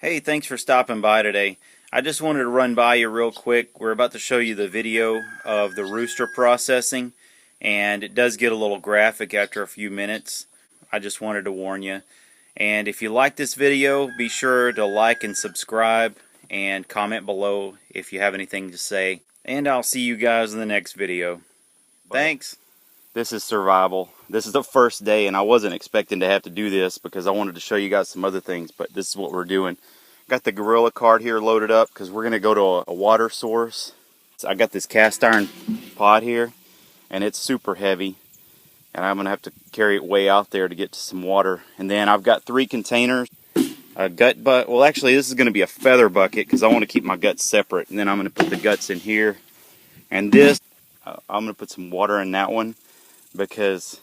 Hey, thanks for stopping by today. I just wanted to run by you real quick. We're about to show you the video of the rooster processing, and it does get a little graphic after a few minutes. I just wanted to warn you. And if you like this video, be sure to like and subscribe and comment below if you have anything to say. And I'll see you guys in the next video. Thanks. This is survival. This is the first day, and I wasn't expecting to have to do this because I wanted to show you guys some other things, but this is what we're doing. Got the gorilla cart here loaded up because we're going to go to a water source. So I got this cast iron pot here, and it's super heavy, and I'm going to have to carry it way out there to get to some water. And then I've got 3 containers, a gut bucket. Well, actually, this is going to be a feather bucket because I want to keep my guts separate. And then I'm going to put the guts in here. And this, I'm going to put some water in that one, because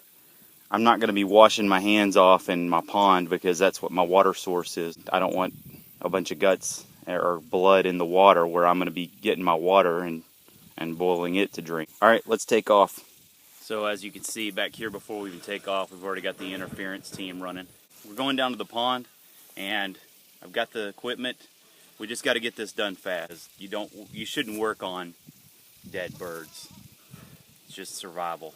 I'm not going to be washing my hands off in my pond because that's what my water source is. I don't want a bunch of guts or blood in the water where I'm going to be getting my water and boiling it to drink. Alright, let's take off. So as you can see back here, before we even take off, we've already got the interference team running. We're going down to the pond, and I've got the equipment. We just got to get this done fast. You shouldn't work on dead birds. It's just survival.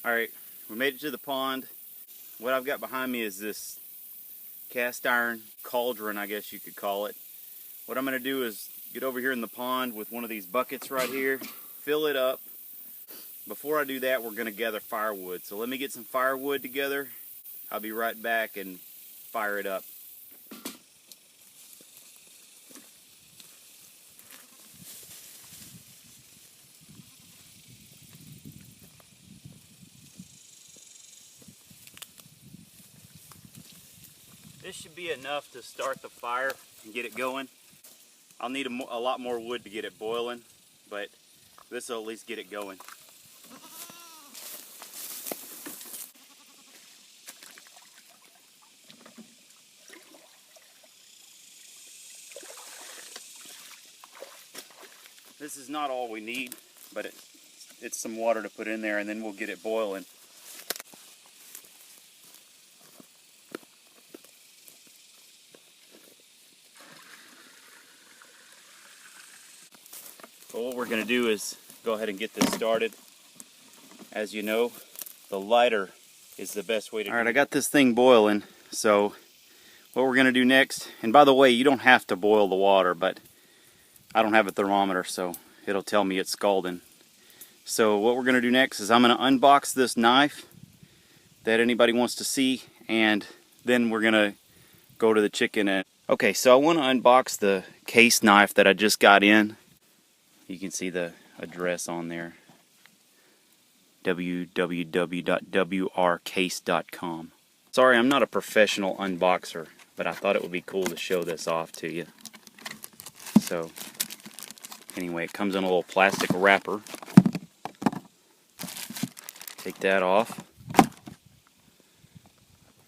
Alright, we made it to the pond. What I've got behind me is this cast iron cauldron, I guess you could call it. What I'm going to do is get over here in the pond with one of these buckets right here, fill it up. Before I do that, we're going to gather firewood. So let me get some firewood together. I'll be right back and fire it up. This should be enough to start the fire and get it going. I'll need a lot more wood to get it boiling, but this will at least get it going. This is not all we need, but it's some water to put in there, and then we'll get it boiling. But what we're going to do is go ahead and get this started. As you know, the lighter is the best way to do it. Alright, I got this thing boiling, so what we're going to do next, and by the way, you don't have to boil the water, but I don't have a thermometer, so it'll tell me it's scalding. So what we're going to do next is I'm going to unbox this knife that anybody wants to see, and then we're going to go to the chicken. Okay, so I want to unbox the case knife that I just got in. You can see the address on there, www.wrcase.com. Sorry, I'm not a professional unboxer, but I thought it would be cool to show this off to you. So anyway, it comes in a little plastic wrapper. Take that off.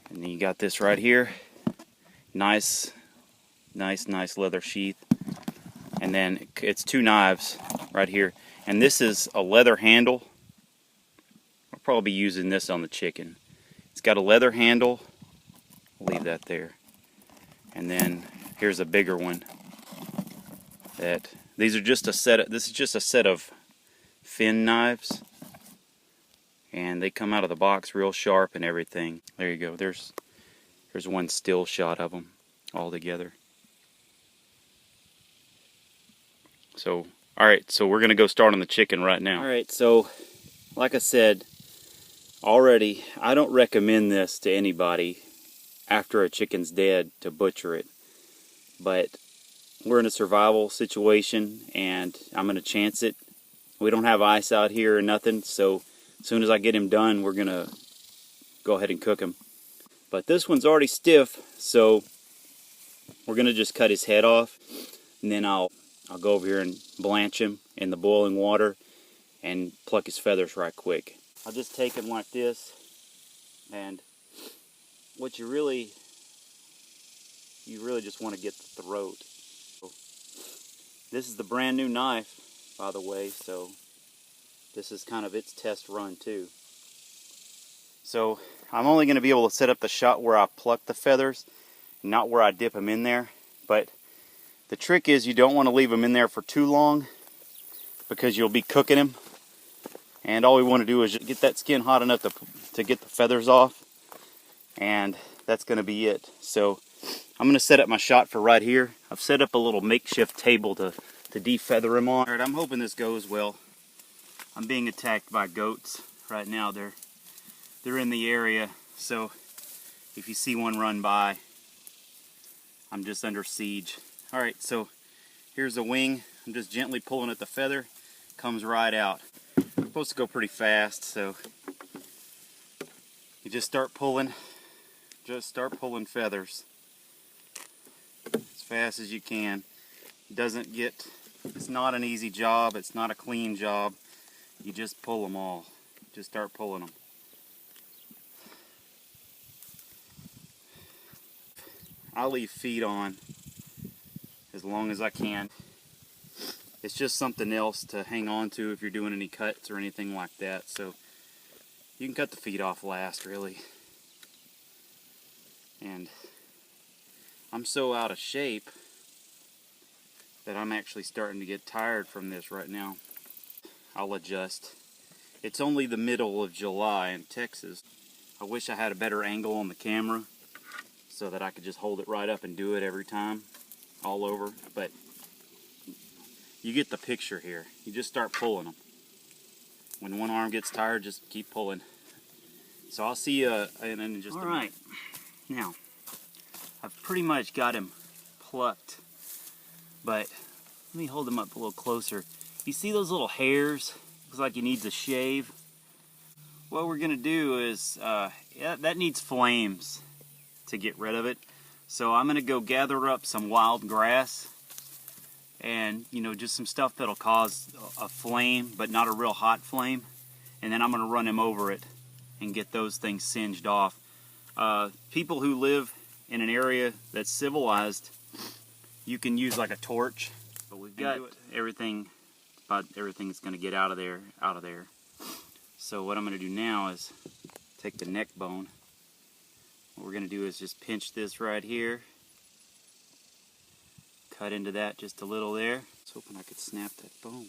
And then you got this right here. Nice leather sheath. And then it's 2 knives right here. And this is a leather handle. I'll probably be using this on the chicken. It's got a leather handle. I'll leave that there. And then here's a bigger one. This is just a set of fin knives. And they come out of the box real sharp and everything. There you go. There's one still shot of them all together. So, alright, so we're going to go start on the chicken right now. Alright, so like I said already, I don't recommend this to anybody after a chicken's dead to butcher it. But we're in a survival situation, and I'm going to chance it. We don't have ice out here or nothing, so as soon as I get him done, we're going to go ahead and cook him. But this one's already stiff, so we're going to just cut his head off, and then I'll go over here and blanch him in the boiling water and pluck his feathers right quick. I'll just take him like this, and what you really You really just want to get the throat. This is the brand new knife, by the way, so this is kind of its test run too. So I'm only going to be able to set up the shot where I pluck the feathers, not where I dip them in there. But the trick is you don't want to leave them in there for too long because you'll be cooking them. And all we want to do is just get that skin hot enough to get the feathers off. And that's going to be it. So I'm going to set up my shot for right here. I've set up a little makeshift table to defeather him on. All right, I'm hoping this goes well. I'm being attacked by goats right now. They're in the area, so if you see one run by, I'm just under siege. All right, so here's the wing. I'm just gently pulling at the feather. Comes right out. It's supposed to go pretty fast, so you just start pulling feathers as fast as you can. It's not an easy job. It's not a clean job. You just pull them all. Just start pulling them. I'll leave feet on as long as I can. It's just something else to hang on to if you're doing any cuts or anything like that. So you can cut the feet off last, really. And I'm so out of shape that I'm actually starting to get tired from this right now. I'll adjust. It's only the middle of July in Texas. I wish I had a better angle on the camera so that I could just hold it right up and do it every time, all over. But you get the picture here. You just start pulling them. When one arm gets tired, just keep pulling. So I'll see you in just a minute. All right. Now, I've pretty much got him plucked, but let me hold him up a little closer. You see those little hairs? Looks like he needs a shave. What we're gonna do is, that needs flames to get rid of it. So I'm gonna go gather up some wild grass and, you know, just some stuff that'll cause a flame, but not a real hot flame. And then I'm gonna run him over it and get those things singed off. People who live in an area that's civilized, you can use like a torch. But we've got everything, about everything that's going to get out of there. So what I'm going to do now is take the neck bone. What we're going to do is just pinch this right here, cut into that just a little there. I was hoping I could snap that bone.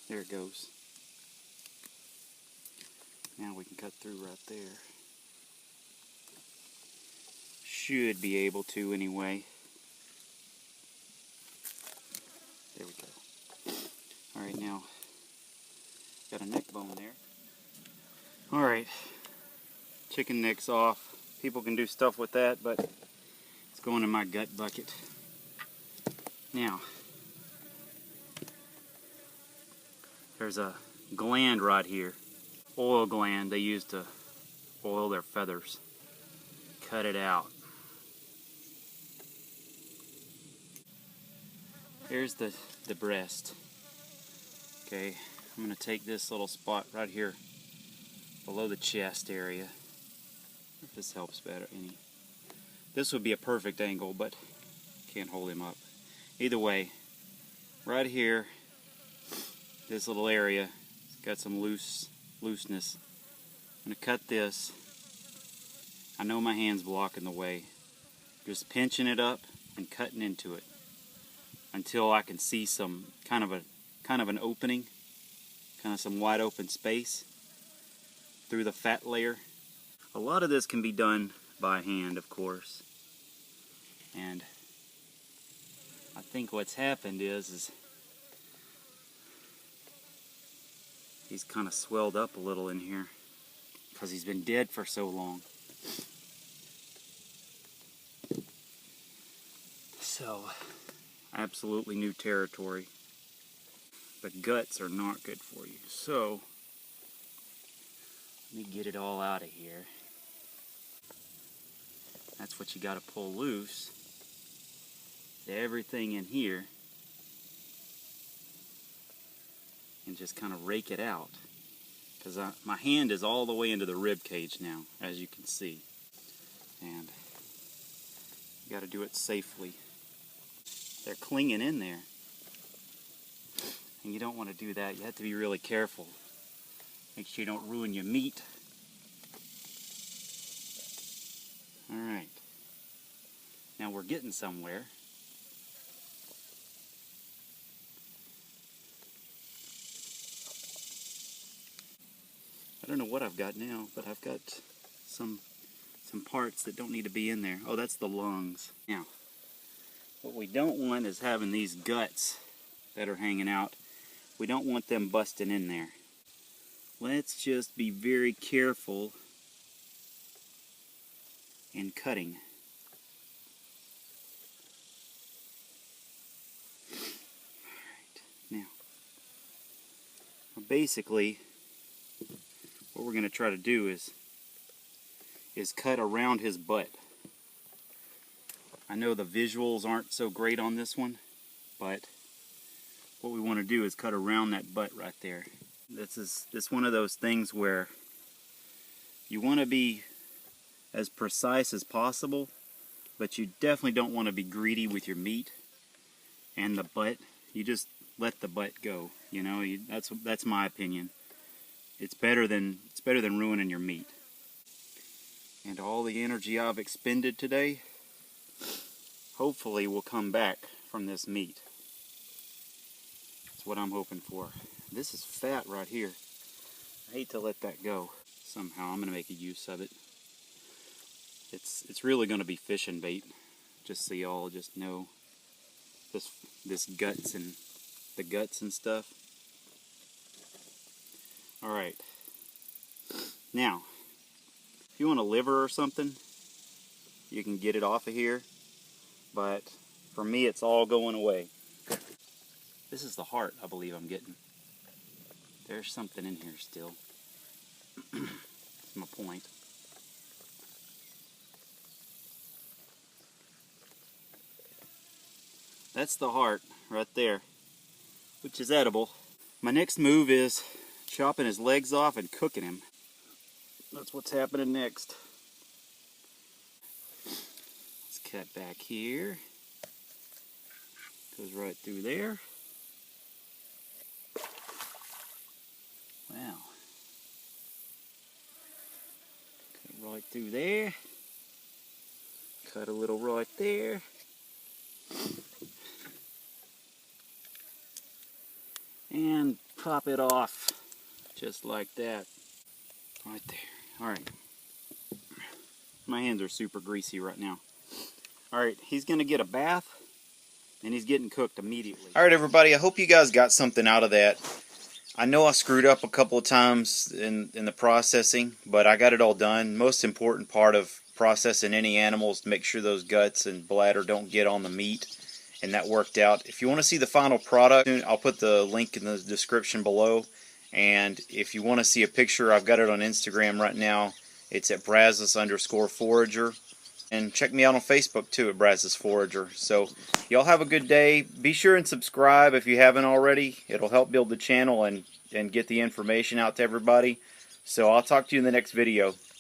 There it goes. Now we can cut through right there. Should be able to anyway. There we go. Alright, now got a neck bone there. Alright, chicken neck's off. People can do stuff with that, but it's going in my gut bucket. Now, there's a gland right here. Oil gland they use to oil their feathers. Cut it out. Here's the breast. Okay, I'm going to take this little spot right here below the chest area. If this helps better any. This would be a perfect angle, but can't hold him up. Either way, right here, this little area, it's got some looseness. I'm going to cut this. I know my hand's blocking the way. Just pinching it up and cutting into it until I can see some kind of an opening, kind of some wide open space through the fat layer. A lot of this can be done by hand, of course, and I think what's happened is he's kind of swelled up a little in here because he's been dead for so long. So, absolutely new territory. But guts are not good for you. So, let me get it all out of here. That's what you got to pull loose. Everything in here. And just kind of rake it out. Because my hand is all the way into the rib cage now, as you can see. And You got to do it safely. They're clinging in there. And you don't want to do that. You have to be really careful. Make sure you don't ruin your meat. Alright. Now we're getting somewhere. I don't know what I've got now, but I've got some parts that don't need to be in there. Oh, that's the lungs. Now, what we don't want is having these guts that are hanging out. We don't want them busting in there. Let's just be very careful in cutting. Alright, now, basically, what we're going to try to do is cut around his butt. I know the visuals aren't so great on this one, but what we want to do is cut around that butt right there. This is one of those things where you want to be as precise as possible, but you definitely don't want to be greedy with your meat and the butt. You just let the butt go. You know, that's my opinion. It's better than ruining your meat. And all the energy I've expended today, hopefully will come back from this meat. That's what I'm hoping for. This is fat right here. I hate to let that go. Somehow I'm going to make a use of it. It's really going to be fishing bait, just so y'all just know this guts and the guts and stuff. All right. Now, if you want a liver or something, you can get it off of here. But for me, it's all going away. This is the heart, I believe I'm getting. There's something in here still. That's my point. That's the heart right there, which is edible. My next move is chopping his legs off and cooking him. That's what's happening next. Let's cut back here. Goes right through there. Wow. Cut right through there. Cut a little right there. And pop it off just like that. Right there. Alright. My hands are super greasy right now. Alright, he's going to get a bath and he's getting cooked immediately. Alright everybody, I hope you guys got something out of that. I know I screwed up a couple of times in the processing, but I got it all done. Most important part of processing any animal is to make sure those guts and bladder don't get on the meat, and that worked out. If you want to see the final product, I'll put the link in the description below, and if you want to see a picture, I've got it on Instagram right now. It's at Brazos_Forager, and check me out on Facebook too at Brazos Forager. So y'all have a good day. Be sure and subscribe if you haven't already. It'll help build the channel and get the information out to everybody. So I'll talk to you in the next video.